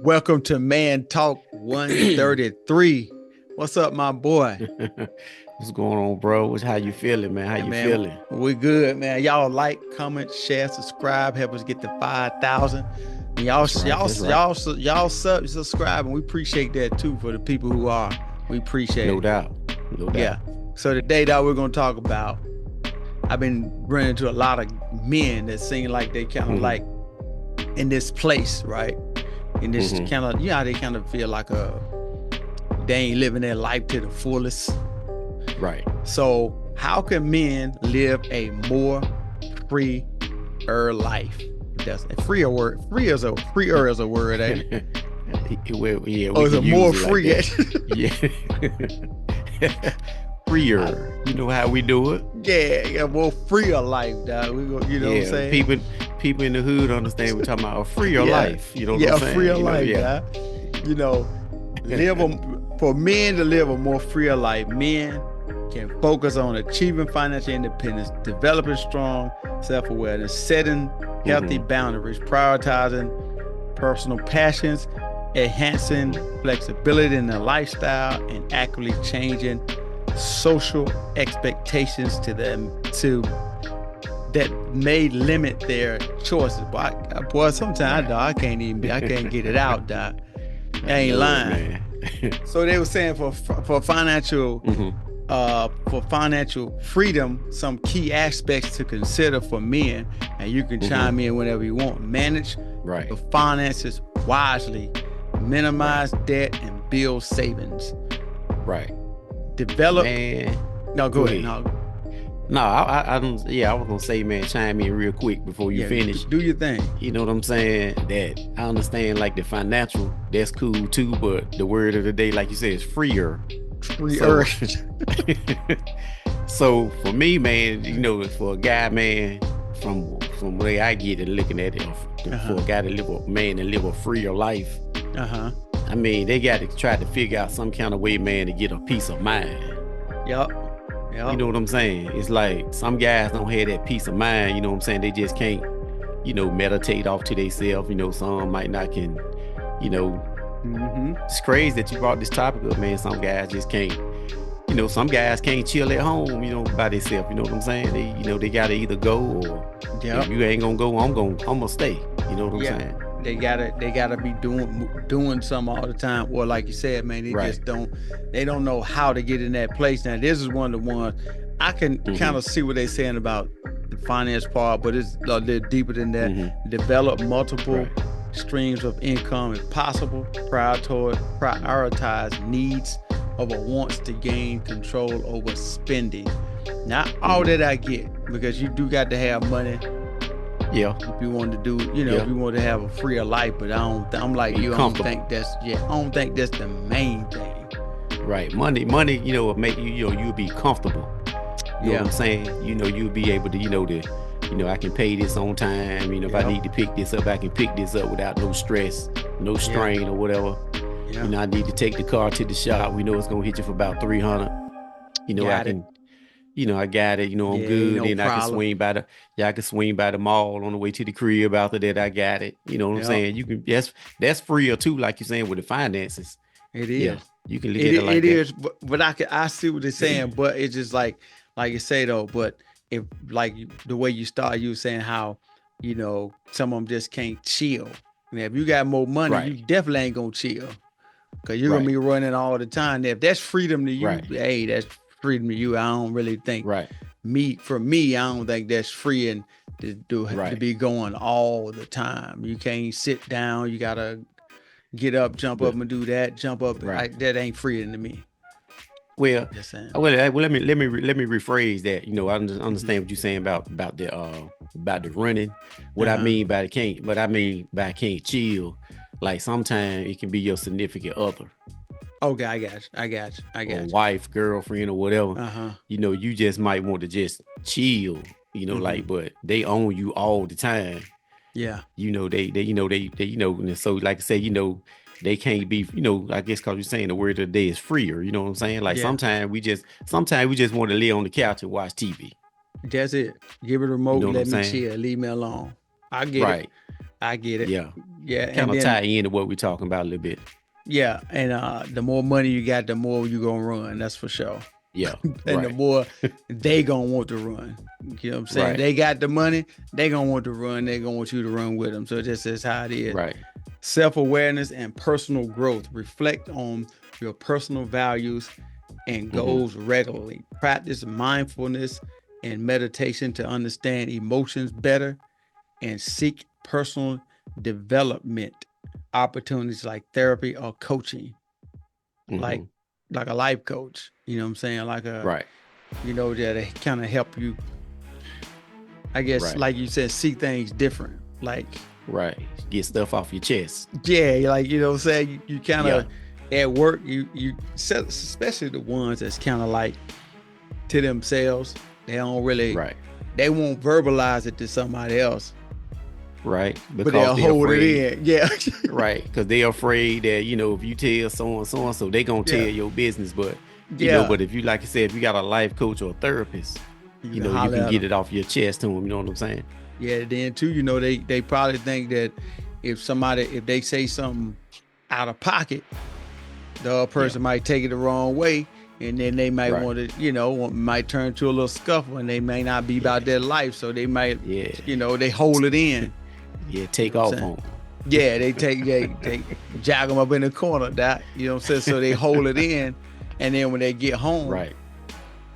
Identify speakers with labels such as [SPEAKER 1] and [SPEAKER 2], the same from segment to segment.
[SPEAKER 1] Welcome to Man Talk 133. What's up, my boy?
[SPEAKER 2] What's going on, bro? How you feeling, man? How
[SPEAKER 1] Hey,
[SPEAKER 2] you
[SPEAKER 1] man,
[SPEAKER 2] feeling?
[SPEAKER 1] we good, man. Y'all like, comment, share, subscribe. Help us get to 5,000. And y'all,
[SPEAKER 2] That's right.
[SPEAKER 1] y'all,
[SPEAKER 2] That's right.
[SPEAKER 1] y'all, y'all subscribe, and we appreciate that too for the people who are. We appreciate
[SPEAKER 2] No
[SPEAKER 1] it.
[SPEAKER 2] doubt. No
[SPEAKER 1] Yeah.
[SPEAKER 2] doubt.
[SPEAKER 1] So today, that we're gonna talk about. I've been running into a lot of men that seem like they kind of
[SPEAKER 2] Mm-hmm.
[SPEAKER 1] like in this place, right? In this
[SPEAKER 2] Mm-hmm.
[SPEAKER 1] kind of, they kind of feel like they ain't living their life to the fullest.
[SPEAKER 2] Right.
[SPEAKER 1] So how can men live a more freer life? That's a freer word. Freer is a word, ain't it?
[SPEAKER 2] Well, yeah,
[SPEAKER 1] Or
[SPEAKER 2] we
[SPEAKER 1] is
[SPEAKER 2] can
[SPEAKER 1] it more
[SPEAKER 2] use it like
[SPEAKER 1] free?
[SPEAKER 2] that. Yeah.
[SPEAKER 1] I,
[SPEAKER 2] Freer. You know how we do it?
[SPEAKER 1] yeah, more freer life, dog. We go, you know what I'm
[SPEAKER 2] Yeah.
[SPEAKER 1] saying?
[SPEAKER 2] People in the hood understand we're talking about a freer
[SPEAKER 1] Yeah,
[SPEAKER 2] life. You know what I'm
[SPEAKER 1] yeah, a freer
[SPEAKER 2] saying?
[SPEAKER 1] life,
[SPEAKER 2] Yeah.
[SPEAKER 1] dog. You know, for men to live a more freer life, men can focus on achieving financial independence, developing strong self-awareness, setting healthy
[SPEAKER 2] Mm-hmm.
[SPEAKER 1] boundaries, prioritizing personal passions, enhancing
[SPEAKER 2] Mm-hmm.
[SPEAKER 1] flexibility in their lifestyle, and actively changing social expectations to them to that may limit their choices. Boy, sometimes
[SPEAKER 2] Right.
[SPEAKER 1] I can't get it out, dog. I
[SPEAKER 2] I
[SPEAKER 1] ain't
[SPEAKER 2] know it,
[SPEAKER 1] lying.
[SPEAKER 2] man.
[SPEAKER 1] So they were saying
[SPEAKER 2] Mm-hmm.
[SPEAKER 1] for financial freedom, some key aspects to consider for men, and you can
[SPEAKER 2] Mm-hmm.
[SPEAKER 1] chime in whenever you want. Manage
[SPEAKER 2] Right.
[SPEAKER 1] your finances wisely,
[SPEAKER 2] Right.
[SPEAKER 1] minimize debt, and build savings.
[SPEAKER 2] Right.
[SPEAKER 1] Develop.
[SPEAKER 2] Man,
[SPEAKER 1] No, go
[SPEAKER 2] go
[SPEAKER 1] ahead.
[SPEAKER 2] ahead.
[SPEAKER 1] No,
[SPEAKER 2] No, I don't. Yeah, I was gonna say, man, chime in real quick before you
[SPEAKER 1] yeah,
[SPEAKER 2] finish.
[SPEAKER 1] do your thing.
[SPEAKER 2] You know what I'm saying? That I understand, like the financial, that's cool too. But the word of the day, like you said, is freer.
[SPEAKER 1] Free
[SPEAKER 2] So,
[SPEAKER 1] earth.
[SPEAKER 2] so for me, man, for a guy, man, from the way I get it, looking at it,
[SPEAKER 1] Uh
[SPEAKER 2] for
[SPEAKER 1] huh.
[SPEAKER 2] a guy to live a man to live a freer life,
[SPEAKER 1] Uh huh.
[SPEAKER 2] I mean, they got to try to figure out some kind of way, man, to get a peace of mind.
[SPEAKER 1] Yep.
[SPEAKER 2] You
[SPEAKER 1] Yep.
[SPEAKER 2] know what I'm saying? It's like some guys don't have that peace of mind. You know what I'm saying? They just can't, meditate off to themselves. Some might not can, you know,
[SPEAKER 1] Mm-hmm.
[SPEAKER 2] it's crazy that you brought this topic up, man. Some guys just can't, some guys can't chill at home, by themselves. You know what I'm saying? They gotta either go or if
[SPEAKER 1] Yep.
[SPEAKER 2] you ain't gonna go, I'm gonna stay. You know what I'm
[SPEAKER 1] Yeah.
[SPEAKER 2] saying?
[SPEAKER 1] They gotta be doing something all the time. Or like you said, man,
[SPEAKER 2] Right.
[SPEAKER 1] they don't know how to get in that place. Now this is one of the ones I can kind
[SPEAKER 2] Mm-hmm.
[SPEAKER 1] of see what they're saying about the finance part, but it's a little deeper than that.
[SPEAKER 2] Mm-hmm.
[SPEAKER 1] Develop multiple
[SPEAKER 2] Right.
[SPEAKER 1] streams of income if possible. Prioritize needs over wants to gain control over spending. Not all
[SPEAKER 2] Mm-hmm.
[SPEAKER 1] that I get, because you do got to have money
[SPEAKER 2] Yeah.
[SPEAKER 1] if you want to do, if
[SPEAKER 2] Yeah.
[SPEAKER 1] you want to have a freer life. But I'm like
[SPEAKER 2] Be
[SPEAKER 1] you. I don't
[SPEAKER 2] comfortable.
[SPEAKER 1] think I don't think that's the main thing.
[SPEAKER 2] Right. Money, will make you, you'll be comfortable. You know what
[SPEAKER 1] Yeah.
[SPEAKER 2] I'm saying? You'll be able to, I can pay this on time. If I
[SPEAKER 1] Yep.
[SPEAKER 2] need to pick this up, I can pick this up without no stress, no
[SPEAKER 1] Yeah.
[SPEAKER 2] strain or whatever.
[SPEAKER 1] Yeah.
[SPEAKER 2] I need to take the car to the shop. We know it's gonna hit you for about 300. I
[SPEAKER 1] Got it.
[SPEAKER 2] can, I got it. I'm
[SPEAKER 1] Yeah. Ain't
[SPEAKER 2] good.
[SPEAKER 1] no
[SPEAKER 2] Then I can
[SPEAKER 1] problem.
[SPEAKER 2] swing by the, yeah, I can swing by the mall on the way to the crib. After that, I got it. You know what I'm
[SPEAKER 1] Yep.
[SPEAKER 2] saying? You can, that's freer too, like you're saying with the finances.
[SPEAKER 1] It
[SPEAKER 2] Yeah,
[SPEAKER 1] is.
[SPEAKER 2] you can look
[SPEAKER 1] It
[SPEAKER 2] at it like
[SPEAKER 1] it
[SPEAKER 2] that.
[SPEAKER 1] is. But I see what they're saying. But it's just like you say though. But if like the way you start, you were saying how some of them just can't chill. And if you got more money, you
[SPEAKER 2] Right,
[SPEAKER 1] definitely ain't gonna chill. Cause you're gonna
[SPEAKER 2] right,
[SPEAKER 1] be running all the time. If that's freedom to you,
[SPEAKER 2] right,
[SPEAKER 1] hey, that's freedom to you. I don't really think
[SPEAKER 2] right,
[SPEAKER 1] for me, I don't think that's freeing to
[SPEAKER 2] right.
[SPEAKER 1] be going all the time. You can't sit down. You gotta get up, jump up,
[SPEAKER 2] But
[SPEAKER 1] and do that. Jump up.
[SPEAKER 2] right.
[SPEAKER 1] That ain't freeing to me.
[SPEAKER 2] Well,
[SPEAKER 1] Just saying.
[SPEAKER 2] let me rephrase that. I
[SPEAKER 1] Mm-hmm.
[SPEAKER 2] understand what you're saying about the running.
[SPEAKER 1] Uh
[SPEAKER 2] What I
[SPEAKER 1] huh.
[SPEAKER 2] mean by can't, what I mean by can't chill. Like sometimes it can be your significant other
[SPEAKER 1] Okay, I got you. I got you. I
[SPEAKER 2] or
[SPEAKER 1] got you.
[SPEAKER 2] wife, girlfriend, or whatever.
[SPEAKER 1] Uh huh.
[SPEAKER 2] You just might want to just chill.
[SPEAKER 1] Mm-hmm.
[SPEAKER 2] But they own you all the time.
[SPEAKER 1] Yeah.
[SPEAKER 2] And so like I say, they can't be, I guess because you're saying the word of the day is freer. You know what I'm saying? Like
[SPEAKER 1] Yeah.
[SPEAKER 2] sometimes we just want to lay on the couch and watch TV.
[SPEAKER 1] That's it. Give it a
[SPEAKER 2] You
[SPEAKER 1] remote.
[SPEAKER 2] know what I'm
[SPEAKER 1] Let me
[SPEAKER 2] saying?
[SPEAKER 1] chill. Leave me alone. I get it.
[SPEAKER 2] Right.
[SPEAKER 1] I get it.
[SPEAKER 2] Yeah.
[SPEAKER 1] Yeah, and
[SPEAKER 2] kind of
[SPEAKER 1] then
[SPEAKER 2] tie into what we're talking about a little bit.
[SPEAKER 1] yeah, and the more money you got, the more you gonna run. That's for sure.
[SPEAKER 2] Yeah,
[SPEAKER 1] And the
[SPEAKER 2] right,
[SPEAKER 1] more they gonna want to run. You know what I'm saying?
[SPEAKER 2] right,
[SPEAKER 1] They got the money, they gonna want to run. They gonna want you to run with them. So this is how it is.
[SPEAKER 2] right.
[SPEAKER 1] Self-awareness and personal growth. Reflect on your personal values and
[SPEAKER 2] Mm-hmm.
[SPEAKER 1] goals regularly. Practice mindfulness and meditation to understand emotions better and seek personal development opportunities like therapy or coaching, like
[SPEAKER 2] Mm-hmm.
[SPEAKER 1] like a life coach. You know what I'm saying? Like a
[SPEAKER 2] Right,
[SPEAKER 1] that kind of help you, I guess,
[SPEAKER 2] right,
[SPEAKER 1] like you said, see things different. Like,
[SPEAKER 2] right. Get stuff off your chest.
[SPEAKER 1] yeah, like you know what I'm saying? You kind
[SPEAKER 2] Yeah,
[SPEAKER 1] of at work, especially the ones that's kind of like to themselves, they don't really,
[SPEAKER 2] right,
[SPEAKER 1] they won't verbalize it to somebody else,
[SPEAKER 2] right.
[SPEAKER 1] but
[SPEAKER 2] Because
[SPEAKER 1] they'll
[SPEAKER 2] they're
[SPEAKER 1] hold it
[SPEAKER 2] afraid.
[SPEAKER 1] in. Yeah.
[SPEAKER 2] Right, because they're afraid that, if you tell so and so, they gonna tell
[SPEAKER 1] Yeah.
[SPEAKER 2] your business. But
[SPEAKER 1] Yeah.
[SPEAKER 2] but if you, like I said, if you got a life coach or a therapist,
[SPEAKER 1] You can
[SPEAKER 2] you
[SPEAKER 1] holler
[SPEAKER 2] can
[SPEAKER 1] at
[SPEAKER 2] get
[SPEAKER 1] them.
[SPEAKER 2] it off your chest to them. You know what I'm saying?
[SPEAKER 1] Yeah. Then too, they probably think that if they say something out of pocket, the other
[SPEAKER 2] Yeah,
[SPEAKER 1] person might take it the wrong way, and then they might
[SPEAKER 2] right.
[SPEAKER 1] want to, might turn to a little scuffle, and they may not be about
[SPEAKER 2] Yeah,
[SPEAKER 1] their life, so they might,
[SPEAKER 2] yeah,
[SPEAKER 1] they hold it in.
[SPEAKER 2] yeah.
[SPEAKER 1] You know
[SPEAKER 2] Take
[SPEAKER 1] what I'm
[SPEAKER 2] off
[SPEAKER 1] saying?
[SPEAKER 2] on 'em.
[SPEAKER 1] Yeah, they jog them up in the corner, that you know what I'm saying. So they hold it in, and then when they get home,
[SPEAKER 2] Right.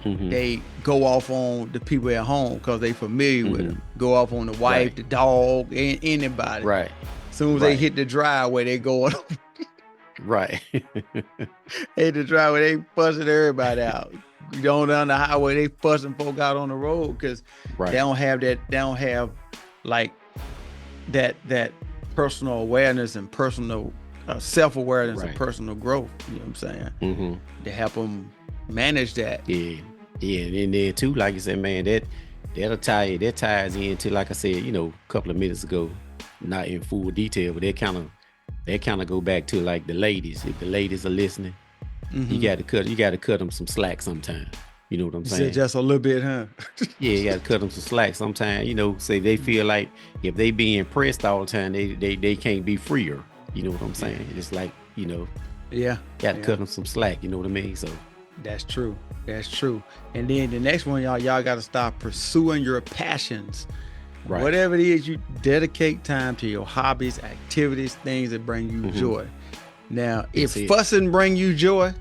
[SPEAKER 2] Mm-hmm.
[SPEAKER 1] they go off on the people at home because they familiar with
[SPEAKER 2] Mm-hmm.
[SPEAKER 1] them. Go off on the wife,
[SPEAKER 2] Right.
[SPEAKER 1] the dog, anybody.
[SPEAKER 2] Right.
[SPEAKER 1] As soon as they
[SPEAKER 2] Right.
[SPEAKER 1] hit the driveway, they going
[SPEAKER 2] Right.
[SPEAKER 1] hit the driveway, they fussing everybody out. You going down the highway, they fussing folk out on the road because they
[SPEAKER 2] Right.
[SPEAKER 1] don't have that. They don't have like that personal awareness and personal self-awareness and
[SPEAKER 2] Right.
[SPEAKER 1] personal growth. You know what I'm saying?
[SPEAKER 2] Mm-hmm.
[SPEAKER 1] To help them manage that.
[SPEAKER 2] Yeah. Yeah. And then too, like you said, man, that ties into, like I said, a couple of minutes ago, not in full detail, but that kind of go back to like the ladies. If the ladies are listening, you
[SPEAKER 1] Mm-hmm.
[SPEAKER 2] got to cut them some slack sometime. You know what I'm
[SPEAKER 1] You said
[SPEAKER 2] saying?
[SPEAKER 1] just a little bit, huh?
[SPEAKER 2] Yeah, you got to cut them some slack sometime. Say they feel like if they being pressed all the time, they can't be freer. You know what I'm saying? It's like,
[SPEAKER 1] Yeah.
[SPEAKER 2] got to
[SPEAKER 1] Yeah.
[SPEAKER 2] cut them some slack. You know what I mean? So,
[SPEAKER 1] That's true. That's true. And then the next one, y'all got to start pursuing your passions.
[SPEAKER 2] right.
[SPEAKER 1] Whatever it is, you dedicate time to your hobbies, activities, things that bring you
[SPEAKER 2] Mhm.
[SPEAKER 1] joy. Now, if
[SPEAKER 2] That's it.
[SPEAKER 1] fussing bring you joy,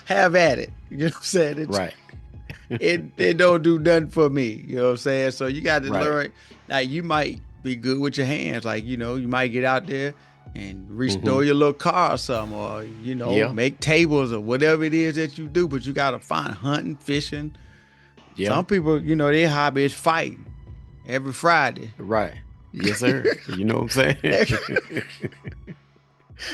[SPEAKER 1] have at it. You know what I'm saying?
[SPEAKER 2] Right.
[SPEAKER 1] It don't do nothing for me. You know what I'm saying? So you got to
[SPEAKER 2] Right.
[SPEAKER 1] learn. Like you might be good with your hands. Like, you might get out there and restore
[SPEAKER 2] Mhm.
[SPEAKER 1] your little car or something, or,
[SPEAKER 2] Yeah.
[SPEAKER 1] make tables or whatever it is that you do. But you got to find hunting, fishing.
[SPEAKER 2] Yeah.
[SPEAKER 1] Some people, their hobby is fighting every Friday.
[SPEAKER 2] Right. Yes, sir. You know what I'm saying?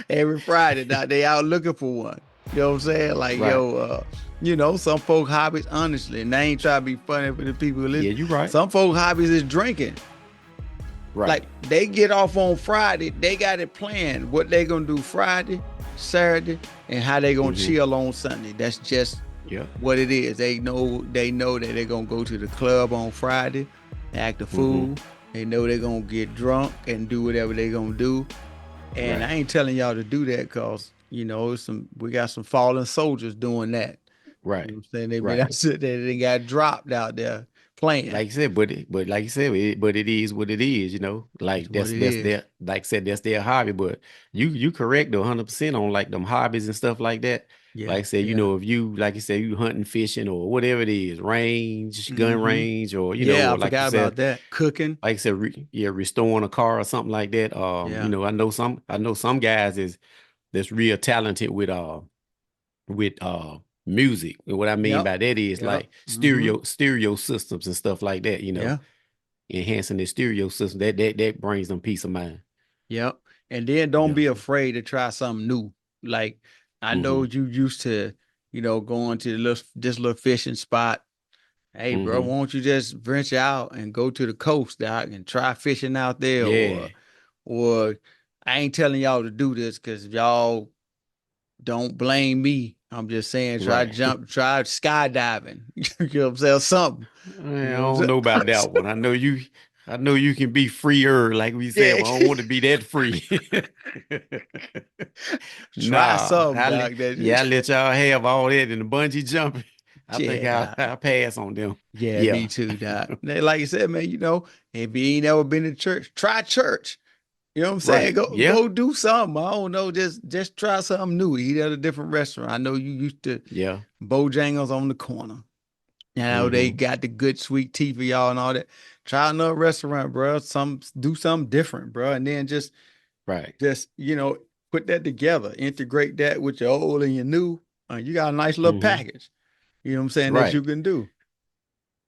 [SPEAKER 1] Every Friday. Now they out looking for one. You know what I'm saying? Like,
[SPEAKER 2] Right.
[SPEAKER 1] some folk hobbies, honestly, and I ain't trying to be funny for the people who listen.
[SPEAKER 2] Yeah, you right.
[SPEAKER 1] Some folk hobbies is drinking.
[SPEAKER 2] Right.
[SPEAKER 1] Like they get off on Friday, they got it planned what they gonna do Friday, Saturday, and how they gonna
[SPEAKER 2] Mhm.
[SPEAKER 1] chill on Sunday. That's just
[SPEAKER 2] Yeah.
[SPEAKER 1] what it is. They know that they're gonna go to the club on Friday, act a fool.
[SPEAKER 2] Mhm.
[SPEAKER 1] They know they're gonna get drunk and do whatever they're gonna do. And
[SPEAKER 2] Right.
[SPEAKER 1] I ain't telling y'all to do that because we got some fallen soldiers doing that.
[SPEAKER 2] Right.
[SPEAKER 1] You know what I'm saying? They been
[SPEAKER 2] Right.
[SPEAKER 1] out there, they got dropped out there playing.
[SPEAKER 2] Like I said, but like you said, but it is what it is.
[SPEAKER 1] It's
[SPEAKER 2] Like
[SPEAKER 1] what it
[SPEAKER 2] that's
[SPEAKER 1] is.
[SPEAKER 2] their, like I said, that's their hobby. But you correct 100% on like them hobbies and stuff like that. Like
[SPEAKER 1] Yeah,
[SPEAKER 2] I said,
[SPEAKER 1] yeah.
[SPEAKER 2] if you, like you said, you hunting, fishing, or whatever it is, gun
[SPEAKER 1] Hmm.
[SPEAKER 2] range, or
[SPEAKER 1] Yeah, I
[SPEAKER 2] or like you
[SPEAKER 1] forgot about
[SPEAKER 2] said,
[SPEAKER 1] that. Cooking.
[SPEAKER 2] like I said, restoring a car or something like that.
[SPEAKER 1] Yeah.
[SPEAKER 2] I know some guys that's real talented with music. And what I mean
[SPEAKER 1] Yep.
[SPEAKER 2] by that is
[SPEAKER 1] Yep.
[SPEAKER 2] like
[SPEAKER 1] Hmm.
[SPEAKER 2] stereo systems and stuff like that,
[SPEAKER 1] Yeah.
[SPEAKER 2] enhancing the stereo system. That brings them peace of mind.
[SPEAKER 1] Yep. And then don't
[SPEAKER 2] Yeah.
[SPEAKER 1] be
[SPEAKER 2] So,
[SPEAKER 1] afraid to try something new. Like I know
[SPEAKER 2] mm-hmm.
[SPEAKER 1] you used to, going to this little fishing spot. Hey, bro,
[SPEAKER 2] Mm-hmm.
[SPEAKER 1] won't you just venture out and go to the coast, doc, and try fishing out there,
[SPEAKER 2] Yeah.
[SPEAKER 1] or I ain't telling y'all to do this because y'all don't blame me. I'm just saying, try
[SPEAKER 2] Right.
[SPEAKER 1] skydiving. You know what I'm saying? Something.
[SPEAKER 2] I
[SPEAKER 1] You know
[SPEAKER 2] don't
[SPEAKER 1] what
[SPEAKER 2] know
[SPEAKER 1] I'm
[SPEAKER 2] about
[SPEAKER 1] saying?
[SPEAKER 2] that one. I know you. I know you can be freer, like we said,
[SPEAKER 1] Yeah.
[SPEAKER 2] but I don't want to be that free.
[SPEAKER 1] Try
[SPEAKER 2] Nah,
[SPEAKER 1] something, doc.
[SPEAKER 2] I let y'all have all that in the bungee jumping. I think
[SPEAKER 1] Yeah, doc.
[SPEAKER 2] I'll pass on them.
[SPEAKER 1] Yeah, me
[SPEAKER 2] Yeah,
[SPEAKER 1] too, doc. Like you said, man, if you ain't ever been to church, try church. You know what I'm saying?
[SPEAKER 2] right. Yeah,
[SPEAKER 1] Go do something. I don't know, just try something new. Eat at a different restaurant. I know you used to
[SPEAKER 2] yeah.
[SPEAKER 1] Bojangles on the corner. You know, they
[SPEAKER 2] Mm-hmm.
[SPEAKER 1] got the good sweet tea for y'all and all that. Try another restaurant, bro. Do something different, bro. And then
[SPEAKER 2] Right.
[SPEAKER 1] just put that together. Integrate that with your old and your new. You got a nice little
[SPEAKER 2] Mm-hmm.
[SPEAKER 1] package. You know what I'm saying, that you
[SPEAKER 2] Right.
[SPEAKER 1] can do.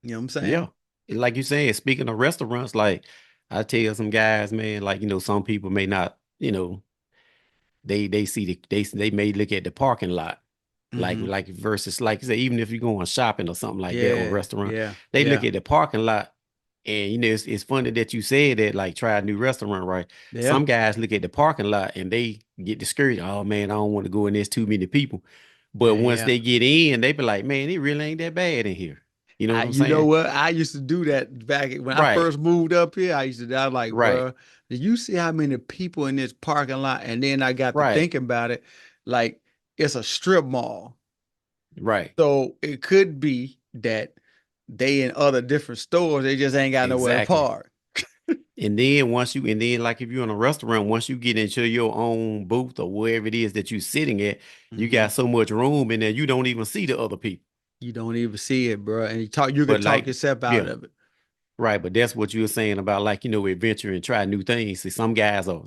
[SPEAKER 1] You know what I'm
[SPEAKER 2] Yeah.
[SPEAKER 1] saying?
[SPEAKER 2] Like you said, speaking of restaurants, like I tell some guys, man, like, some people may not, they see they may look at the parking lot
[SPEAKER 1] Mm-hmm.
[SPEAKER 2] like versus like you say, even if you're going shopping or something like that or
[SPEAKER 1] Yeah,
[SPEAKER 2] restaurant,
[SPEAKER 1] yeah,
[SPEAKER 2] they look
[SPEAKER 1] yeah,
[SPEAKER 2] at the parking lot. And it's funny that you said that, like, try a new restaurant, right?
[SPEAKER 1] yeah,
[SPEAKER 2] Some guys look at the parking lot and they get discouraged. Oh man, I don't want to go in, there's too many people. But
[SPEAKER 1] yeah,
[SPEAKER 2] once
[SPEAKER 1] yeah.
[SPEAKER 2] they get in, they be like, man, it really ain't that bad in here. You know what I'm
[SPEAKER 1] You know
[SPEAKER 2] saying?
[SPEAKER 1] what? I used to do that back when I
[SPEAKER 2] Right,
[SPEAKER 1] first moved up here. I was like,
[SPEAKER 2] right,
[SPEAKER 1] bro, do you see how many people in this parking lot? And then I got to
[SPEAKER 2] right,
[SPEAKER 1] thinking about it, like it's a strip mall.
[SPEAKER 2] right.
[SPEAKER 1] So it could be that they in other different stores, they just ain't got nowhere to
[SPEAKER 2] Exactly.
[SPEAKER 1] park.
[SPEAKER 2] And then like if you're in a restaurant, once you get into your own booth or wherever it is that you're sitting at, you
[SPEAKER 1] Hmm.
[SPEAKER 2] got so much room in there, you don't even see the other people.
[SPEAKER 1] You don't even see it, bro. And you could
[SPEAKER 2] But
[SPEAKER 1] talk
[SPEAKER 2] like,
[SPEAKER 1] yourself out
[SPEAKER 2] yeah.
[SPEAKER 1] of it.
[SPEAKER 2] Right, but that's what you were saying about, like, adventure and try new things. See, some guys are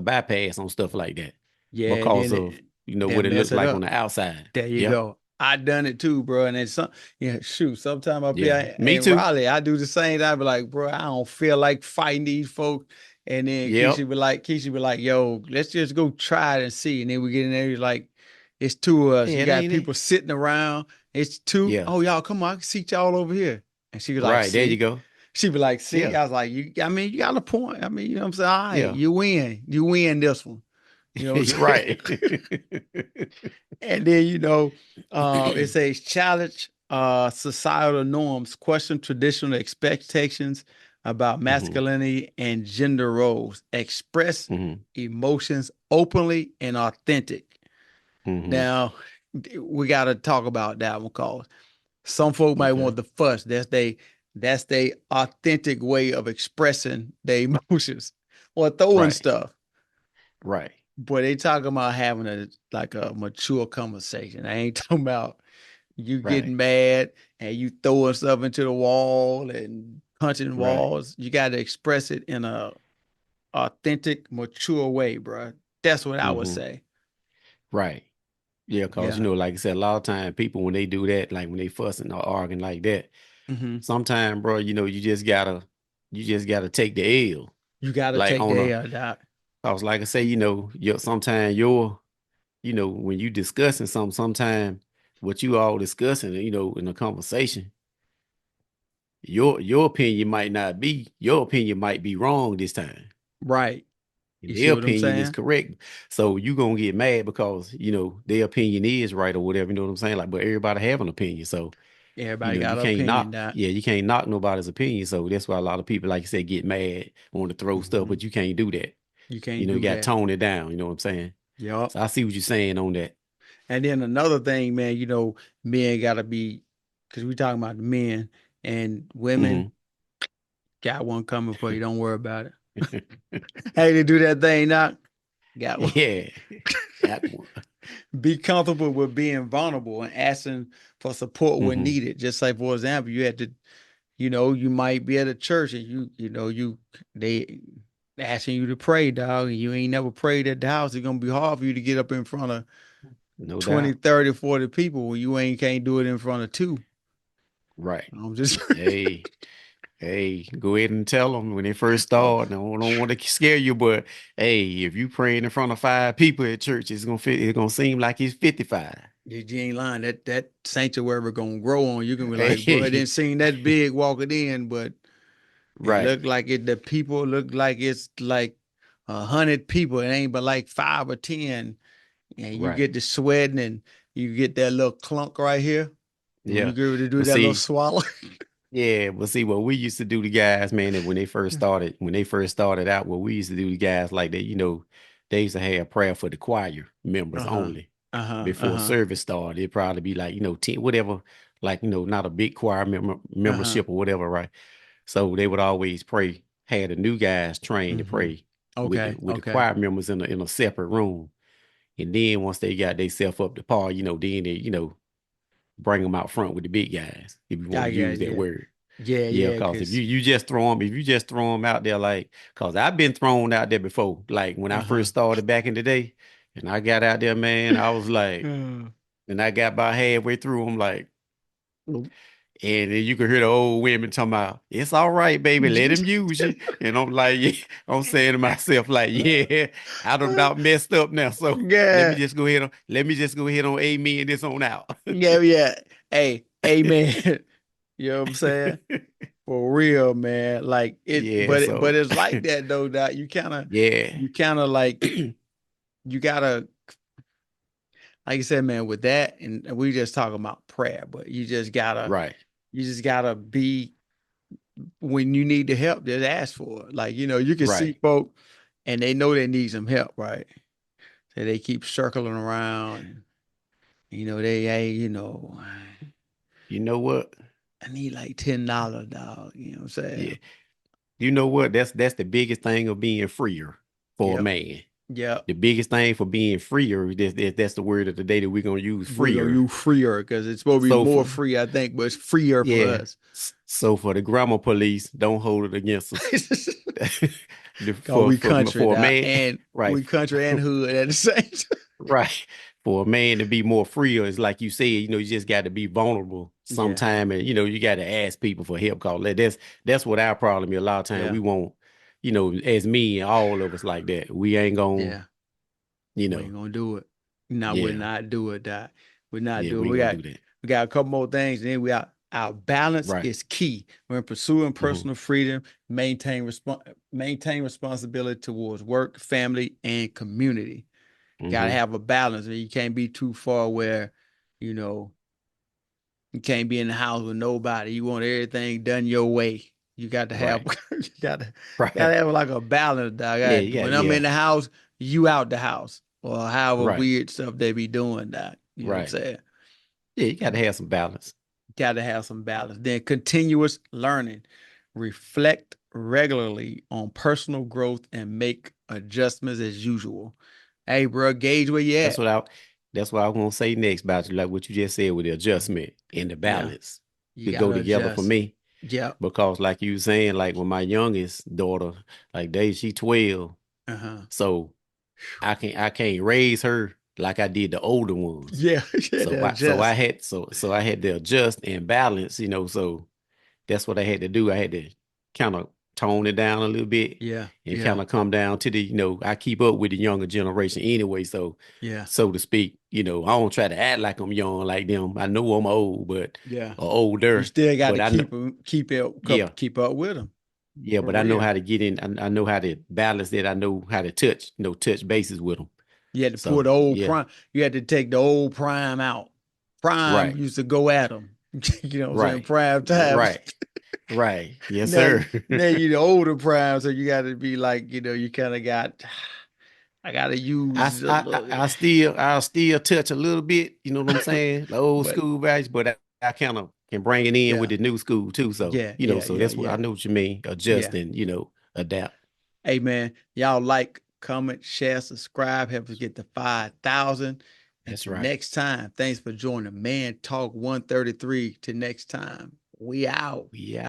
[SPEAKER 2] bypass on stuff like that
[SPEAKER 1] Yeah, and
[SPEAKER 2] because
[SPEAKER 1] then
[SPEAKER 2] of
[SPEAKER 1] they'll
[SPEAKER 2] what it
[SPEAKER 1] mess
[SPEAKER 2] looked
[SPEAKER 1] it
[SPEAKER 2] like on
[SPEAKER 1] up.
[SPEAKER 2] the outside.
[SPEAKER 1] There you
[SPEAKER 2] Yep.
[SPEAKER 1] go. I done it too, bro. And then shoot, sometime up
[SPEAKER 2] Yeah.
[SPEAKER 1] here
[SPEAKER 2] Me
[SPEAKER 1] in
[SPEAKER 2] too.
[SPEAKER 1] Raleigh, I do the same. I be like, bro, I don't feel like fighting these folks. And then
[SPEAKER 2] Yep.
[SPEAKER 1] Keisha be like, yo, let's just go try it and see. And then we get in there, he's like, it's two of us.
[SPEAKER 2] Yeah,
[SPEAKER 1] You
[SPEAKER 2] it
[SPEAKER 1] got
[SPEAKER 2] ain't it.
[SPEAKER 1] people sitting around. It's two.
[SPEAKER 2] Yeah.
[SPEAKER 1] Oh, y'all, come on, I can seat y'all over here. And she was like,
[SPEAKER 2] Right. There you
[SPEAKER 1] see.
[SPEAKER 2] go.
[SPEAKER 1] She be like, see.
[SPEAKER 2] Yeah.
[SPEAKER 1] I was like, I mean, you got a point. I mean, you know what I'm saying? All right,
[SPEAKER 2] Yeah.
[SPEAKER 1] you win. You win this one. You know what
[SPEAKER 2] You're
[SPEAKER 1] I'm saying?
[SPEAKER 2] right.
[SPEAKER 1] And then it says challenge societal norms, question traditional expectations about
[SPEAKER 2] Hmm.
[SPEAKER 1] masculinity and gender roles, express
[SPEAKER 2] Hmm.
[SPEAKER 1] emotions openly and authentic.
[SPEAKER 2] Hmm.
[SPEAKER 1] Now, we got to talk about that one because some folk might
[SPEAKER 2] Okay.
[SPEAKER 1] want the fuss. That's they authentic way of expressing their emotions or throwing
[SPEAKER 2] Right.
[SPEAKER 1] stuff.
[SPEAKER 2] Right.
[SPEAKER 1] Boy, they talking about having a mature conversation. I ain't talking about you
[SPEAKER 2] Right.
[SPEAKER 1] getting mad and you throwing stuff into the wall and punching
[SPEAKER 2] Right.
[SPEAKER 1] walls. You got to express it in a authentic, mature way, bro. That's what I would
[SPEAKER 2] Hmm.
[SPEAKER 1] say.
[SPEAKER 2] Right. Yeah, because
[SPEAKER 1] Yeah.
[SPEAKER 2] like I said, a lot of time people when they do that, like when they fussing or arguing like that,
[SPEAKER 1] Hmm.
[SPEAKER 2] sometimes, bro, you just gotta take the L.
[SPEAKER 1] You got to
[SPEAKER 2] Like
[SPEAKER 1] take
[SPEAKER 2] on
[SPEAKER 1] the
[SPEAKER 2] a,
[SPEAKER 1] L, doc.
[SPEAKER 2] I was like I say, sometimes when you discussing something, sometimes what you all discussing, in a conversation, your opinion might be wrong this time.
[SPEAKER 1] Right.
[SPEAKER 2] And
[SPEAKER 1] You
[SPEAKER 2] their
[SPEAKER 1] see what I'm
[SPEAKER 2] opinion is
[SPEAKER 1] saying?
[SPEAKER 2] correct. So you gonna get mad because, their opinion is right or whatever, you know what I'm saying? Like, but everybody have an opinion. So,
[SPEAKER 1] Everybody got
[SPEAKER 2] you
[SPEAKER 1] an
[SPEAKER 2] can't
[SPEAKER 1] opinion,
[SPEAKER 2] knock,
[SPEAKER 1] doc.
[SPEAKER 2] yeah, you can't knock nobody's opinion. So that's why a lot of people, like you said, get mad, want to throw stuff,
[SPEAKER 1] Hmm.
[SPEAKER 2] but you can't do that.
[SPEAKER 1] You can't
[SPEAKER 2] You
[SPEAKER 1] do
[SPEAKER 2] got to
[SPEAKER 1] that.
[SPEAKER 2] tone it down. You know what I'm saying?
[SPEAKER 1] Yup.
[SPEAKER 2] So I see what you're saying on that.
[SPEAKER 1] And then another thing, man, men got to be, because we talking about the men and women
[SPEAKER 2] Hmm.
[SPEAKER 1] got one coming for you. Don't worry about it. Hey, to do that thing now. Got one.
[SPEAKER 2] Yeah, got one.
[SPEAKER 1] Be comfortable with being vulnerable and asking for support when
[SPEAKER 2] Hmm.
[SPEAKER 1] needed. Just like, for example, you had to, you might be at a church and they asking you to pray, dog, and you ain't never prayed at the house. It's gonna be hard for you to get up in front of
[SPEAKER 2] No
[SPEAKER 1] 20,
[SPEAKER 2] doubt.
[SPEAKER 1] 30, 40 people when you ain't can't do it in front of two.
[SPEAKER 2] Right.
[SPEAKER 1] I'm just
[SPEAKER 2] Hey, hey, go ahead and tell them when they first start. I don't want to scare you, but hey, if you praying in front of 5 people at church, it's gonna seem like it's 55.
[SPEAKER 1] you ain't lying. That sanctuary gonna grow on you. You can be like, bro, it
[SPEAKER 2] Hey,
[SPEAKER 1] didn't seem that big walking in, but it
[SPEAKER 2] right.
[SPEAKER 1] looked like it. The people look like it's like 100 people. It ain't but like 5 or 10, and you
[SPEAKER 2] Right.
[SPEAKER 1] get the sweating and you get that little clunk right here when you
[SPEAKER 2] Yeah.
[SPEAKER 1] get ready to do
[SPEAKER 2] But
[SPEAKER 1] that little
[SPEAKER 2] see,
[SPEAKER 1] swallow.
[SPEAKER 2] Yeah, but see what we used to do to guys, man, that when they first started out, what we used to do to guys like that, they used to have prayer for the choir members
[SPEAKER 1] Uh-huh.
[SPEAKER 2] only
[SPEAKER 1] Uh-huh.
[SPEAKER 2] before
[SPEAKER 1] Uh-huh.
[SPEAKER 2] service started. It'd probably be like, 10, whatever, like, not a big choir
[SPEAKER 1] Uh-huh.
[SPEAKER 2] membership or whatever, right? So they would always pray, had the new guys trained to
[SPEAKER 1] Mm-hmm.
[SPEAKER 2] pray with the
[SPEAKER 1] Okay.
[SPEAKER 2] with the
[SPEAKER 1] Okay.
[SPEAKER 2] choir members in a separate room. And then once they got themselves up to par, then they, bring them out front with the big guys, if you want
[SPEAKER 1] I
[SPEAKER 2] to
[SPEAKER 1] got
[SPEAKER 2] use that
[SPEAKER 1] yeah.
[SPEAKER 2] word.
[SPEAKER 1] Yeah,
[SPEAKER 2] Yeah,
[SPEAKER 1] yeah,
[SPEAKER 2] because
[SPEAKER 1] because
[SPEAKER 2] if you just throw them out there, like, cause I've been thrown out there before. Like when I
[SPEAKER 1] uh-huh.
[SPEAKER 2] first started back in the day, and I got out there, man, I was like, and I got about halfway through, I'm like, and then you could hear the old women talking about, it's all right, baby, let him use you. And I'm like, yeah, I'm saying to myself, like, yeah, I done about messed up now. So
[SPEAKER 1] Yeah.
[SPEAKER 2] let me just go ahead on amen this on out.
[SPEAKER 1] Yeah, yeah. Hey, amen. You know what I'm saying? For real, man. Like it,
[SPEAKER 2] Yeah,
[SPEAKER 1] but
[SPEAKER 2] so
[SPEAKER 1] it's like that though, that
[SPEAKER 2] yeah,
[SPEAKER 1] you kind of like you gotta, like you said, man, with that, and we just talking about prayer, but
[SPEAKER 2] right,
[SPEAKER 1] you just gotta be when you need the help, just ask for it. Like, you can see
[SPEAKER 2] right.
[SPEAKER 1] folk and they know they need some help, right? So they keep circling around and they, hey,
[SPEAKER 2] You know what?
[SPEAKER 1] I need like $10, dog. You know what I'm
[SPEAKER 2] Yeah.
[SPEAKER 1] saying?
[SPEAKER 2] You know what? That's the biggest thing of being freer for a
[SPEAKER 1] Yep.
[SPEAKER 2] man.
[SPEAKER 1] Yep.
[SPEAKER 2] The biggest thing for being freer, that's the word of the day that we're gonna use,
[SPEAKER 1] We're gonna
[SPEAKER 2] freer.
[SPEAKER 1] use freer because it's supposed to be
[SPEAKER 2] So
[SPEAKER 1] more
[SPEAKER 2] for
[SPEAKER 1] free, I think, but it's freer for
[SPEAKER 2] yeah.
[SPEAKER 1] us.
[SPEAKER 2] So for the grammar police, don't hold it against us.
[SPEAKER 1] Cause we country
[SPEAKER 2] For a
[SPEAKER 1] now,
[SPEAKER 2] man,
[SPEAKER 1] and
[SPEAKER 2] right.
[SPEAKER 1] we country and hood at the same time.
[SPEAKER 2] Right. For a man to be more freer is like you said, you just got to be vulnerable
[SPEAKER 1] Yeah,
[SPEAKER 2] sometime, and you got to ask people for help. Cause that's what our problem is. A lot of time
[SPEAKER 1] yeah,
[SPEAKER 2] we won't, as me and all of us like that, we ain't gonna,
[SPEAKER 1] yeah.
[SPEAKER 2] you
[SPEAKER 1] We
[SPEAKER 2] know,
[SPEAKER 1] ain't gonna do it. No, we're
[SPEAKER 2] yeah,
[SPEAKER 1] not do it, Doc. We're not
[SPEAKER 2] yeah,
[SPEAKER 1] doing.
[SPEAKER 2] we ain't
[SPEAKER 1] We
[SPEAKER 2] gonna
[SPEAKER 1] got
[SPEAKER 2] do that.
[SPEAKER 1] we got a couple more things, and then our balance
[SPEAKER 2] Right.
[SPEAKER 1] is key. When pursuing
[SPEAKER 2] Hmm.
[SPEAKER 1] personal freedom, maintain responsibility towards work, family, and community. Got to
[SPEAKER 2] Hmm.
[SPEAKER 1] have a balance. You can't be too far where, you know, you can't be in the house with nobody. You want everything done your way. You got to have,
[SPEAKER 2] Right.
[SPEAKER 1] you gotta
[SPEAKER 2] Right.
[SPEAKER 1] have like a balance, dog.
[SPEAKER 2] Yeah, you got,
[SPEAKER 1] When I'm in
[SPEAKER 2] yeah.
[SPEAKER 1] the house, you out the house, or however
[SPEAKER 2] Right.
[SPEAKER 1] weird stuff they be doing, dog. You know what I'm
[SPEAKER 2] Right.
[SPEAKER 1] saying?
[SPEAKER 2] Yeah, you got to have some balance.
[SPEAKER 1] Got to have some balance. Then continuous learning, reflect regularly on personal growth and make adjustments as usual. Hey, bro, gauge where you
[SPEAKER 2] That's
[SPEAKER 1] at.
[SPEAKER 2] what I that's what I was gonna say next about you, like what you just said with the adjustment and the
[SPEAKER 1] Yeah,
[SPEAKER 2] balance
[SPEAKER 1] you
[SPEAKER 2] to go
[SPEAKER 1] gotta
[SPEAKER 2] together for
[SPEAKER 1] adjust.
[SPEAKER 2] me.
[SPEAKER 1] Yep.
[SPEAKER 2] Because like you saying, like with my youngest daughter, like she 12.
[SPEAKER 1] Uh-huh.
[SPEAKER 2] So I can't raise her like I did the older ones.
[SPEAKER 1] Yeah, yeah, to adjust.
[SPEAKER 2] So I had to adjust and balance, so that's what I had to do. I had to kind of tone it down a little bit
[SPEAKER 1] Yeah,
[SPEAKER 2] and
[SPEAKER 1] yeah,
[SPEAKER 2] kind of come down to I keep up with the younger generation anyway.
[SPEAKER 1] yeah,
[SPEAKER 2] So to speak, I don't try to act like I'm young like them. I know I'm old,
[SPEAKER 1] yeah.
[SPEAKER 2] or
[SPEAKER 1] You
[SPEAKER 2] older,
[SPEAKER 1] still got to
[SPEAKER 2] but I know, yeah,
[SPEAKER 1] keep up with them
[SPEAKER 2] yeah,
[SPEAKER 1] for
[SPEAKER 2] but I know
[SPEAKER 1] real.
[SPEAKER 2] how to get in. I know how to balance it. I know how to touch bases with them.
[SPEAKER 1] You had to pull
[SPEAKER 2] So
[SPEAKER 1] the old
[SPEAKER 2] yeah,
[SPEAKER 1] prime. You had to take the old prime out. Prime
[SPEAKER 2] right,
[SPEAKER 1] used to go at them. You know what I'm saying?
[SPEAKER 2] right,
[SPEAKER 1] Prime time.
[SPEAKER 2] right, right. Yes,
[SPEAKER 1] Now,
[SPEAKER 2] sir.
[SPEAKER 1] now you the older prime, so you got to be like, you kind of got. I got to use a little,
[SPEAKER 2] I'll still touch a little bit, you know what I'm saying? The old
[SPEAKER 1] but
[SPEAKER 2] school values, but I kind of can bring it in with
[SPEAKER 1] yeah,
[SPEAKER 2] the new school too. So,
[SPEAKER 1] yeah, yeah,
[SPEAKER 2] so
[SPEAKER 1] yeah,
[SPEAKER 2] that's what I
[SPEAKER 1] yeah,
[SPEAKER 2] know what you mean.
[SPEAKER 1] yeah.
[SPEAKER 2] Adjust and, adapt.
[SPEAKER 1] Hey man, y'all like, comment, share, subscribe, help us get to 5,000.
[SPEAKER 2] That's
[SPEAKER 1] Until
[SPEAKER 2] right.
[SPEAKER 1] next time, thanks for joining Man Talk 133. Till next time, we out.
[SPEAKER 2] Yeah.